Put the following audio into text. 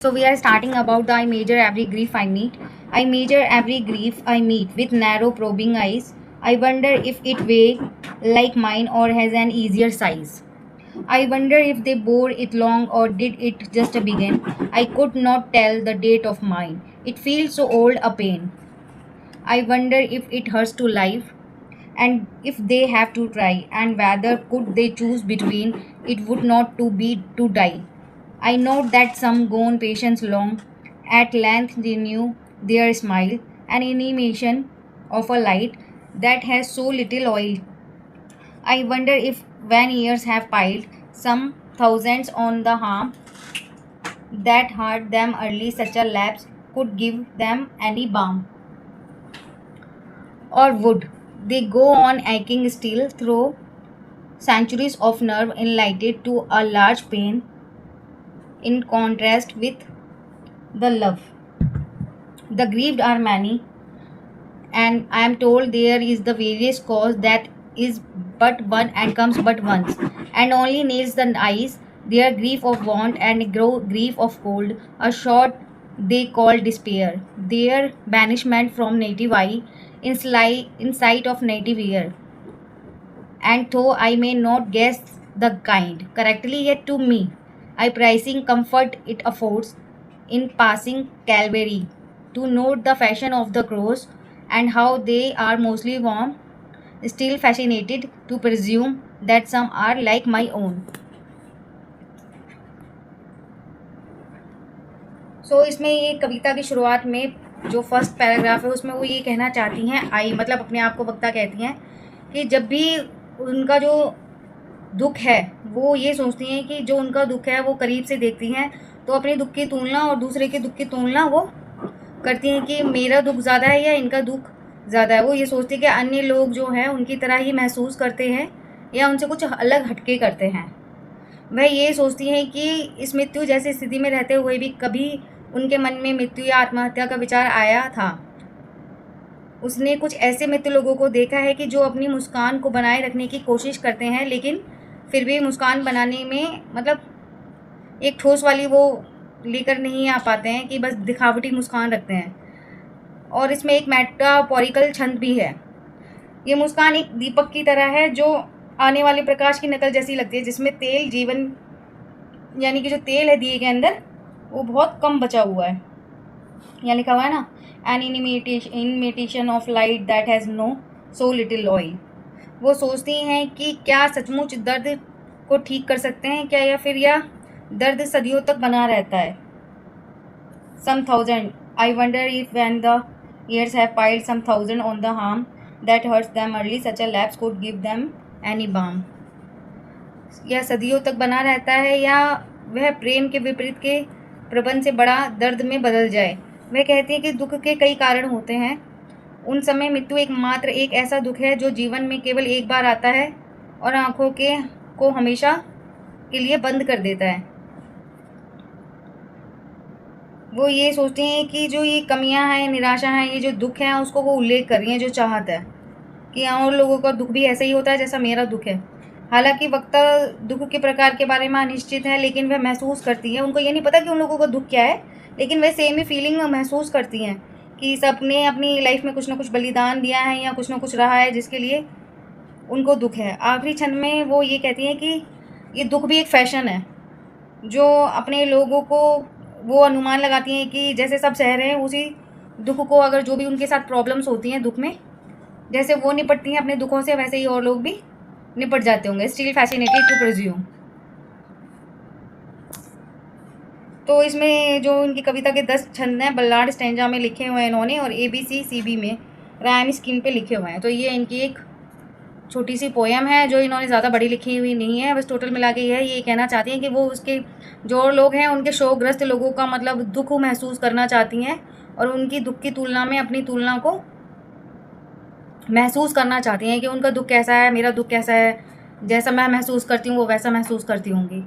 So we are starting about the I measure every grief I meet. I measure every grief I meet with narrow probing eyes. I wonder if it weighs like mine or has an easier size. I wonder if they bore it long or did it just begin. I could not tell the date of mine. It feels so old a pain. I wonder if it hurts to live and if they have to try and whether could they choose between it would not to be to die. I note that some gone patience long at length renew their smile, an animation of a light that has so little oil. I wonder if when years have piled some thousands on the harm that hurt them early, such a lapse could give them any balm. Or would they go on aching still through centuries of nerve enlightened to a large pain in contrast with the love? The grieved are many, and I am told there is the various cause that is but one and comes but once, and only needs the eyes, their grief of want and grief of cold, a short they call despair, their banishment from native eye, in sight of native ear. And though I may not guess the kind correctly, yet to me, I pricing comfort it affords in passing Calvary to note the fashion of the cross and how they are mostly warm, still fascinated to presume that some are like my own. इसमें ये कविता की शुरुआत में जो first paragraph है उसमें वो ये कहना चाहती हैं, आई मतलब अपने आप को वक्ता कहती हैं कि जब भी उनका जो दुख है वो ये सोचती हैं कि जो उनका दुख है वो करीब से देखती हैं तो अपने दुख की तुलना और दूसरे के दुख की तुलना वो करती हैं कि मेरा दुख ज़्यादा है या इनका दुख ज़्यादा है। वो ये सोचती है कि अन्य लोग जो हैं उनकी तरह ही महसूस करते हैं या उनसे कुछ अलग हटके करते हैं। वह ये सोचती हैं कि इस मृत्यु जैसी स्थिति में रहते हुए भी कभी उनके मन में मृत्यु या आत्महत्या का विचार आया था। उसने कुछ ऐसे मृत्यु लोगों को देखा है कि जो अपनी मुस्कान को बनाए रखने की कोशिश करते हैं लेकिन फिर भी मुस्कान बनाने में मतलब एक ठोस वाली वो लेकर नहीं आ पाते हैं कि बस दिखावटी मुस्कान रखते हैं। और इसमें एक मेटाफोरिकल छंद भी है। ये मुस्कान एक दीपक की तरह है जो आने वाले प्रकाश की नकल जैसी लगती है, जिसमें तेल जीवन यानी कि जो तेल है दिए के अंदर वो बहुत कम बचा हुआ है। यहाँ लिखा हुआ है ना, an imitation of light that has no so little oil. वो सोचती हैं कि क्या सचमुच दर्द को ठीक कर सकते हैं क्या, या फिर यह दर्द सदियों तक बना रहता है। Some thousand I wonder if when the years have piled some thousand on the harm that hurts them early, such a lapse could give them any balm। यह सदियों तक बना रहता है या वह प्रेम के विपरीत के प्रबंध से बड़ा दर्द में बदल जाए। वह कहती है कि दुख के कई कारण होते हैं, उन समय मृत्यु एकमात्र एक ऐसा दुख है जो जीवन में केवल एक बार आता है और आँखों के को हमेशा के लिए बंद कर देता है। वो ये सोचती हैं कि जो ये कमियां हैं, निराशा हैं, ये जो दुख है उसको वो उल्लेख कर रही हैं, जो चाहत है कि और लोगों का दुख भी ऐसा ही होता है जैसा मेरा दुख है। हालांकि वक्ता दुख के प्रकार के बारे में अनिश्चित है, लेकिन वह महसूस करती है, उनको ये नहीं पता कि उन लोगों का दुख क्या है, लेकिन वह सेम ही फीलिंग महसूस करती हैं कि सबने अपनी लाइफ में कुछ ना कुछ बलिदान दिया है या कुछ ना कुछ रहा है जिसके लिए उनको दुख है। आखिरी क्षण में वो ये कहती हैं कि ये दुख भी एक फैशन है, जो अपने लोगों को वो अनुमान लगाती हैं कि जैसे सब सह रहे हैं उसी दुख को, अगर जो भी उनके साथ प्रॉब्लम्स होती हैं दुख में, जैसे वो निपटती हैं अपने दुखों से वैसे ही और लोग भी निपट जाते होंगे। Still fascinated to presume. तो इसमें जो इनकी कविता के 10 छंद हैं बल्लाड स्टैंजा में लिखे हुए हैं इन्होंने, और ABC CB में राइम स्कीम पे लिखे हुए हैं। तो ये इनकी एक छोटी सी पोयम है जो इन्होंने ज़्यादा बड़ी लिखी हुई नहीं है, बस टोटल मिला के ये कहना चाहती हैं कि वो उसके जो लोग हैं उनके शोकग्रस्त लोगों का मतलब दुख महसूस करना चाहती हैं और उनकी दुख की तुलना में अपनी तुलना को महसूस करना चाहती हैं कि उनका दुख कैसा है, मेरा दुख कैसा है, जैसा मैं महसूस करती हूँ वो वैसा महसूस करती होंगी।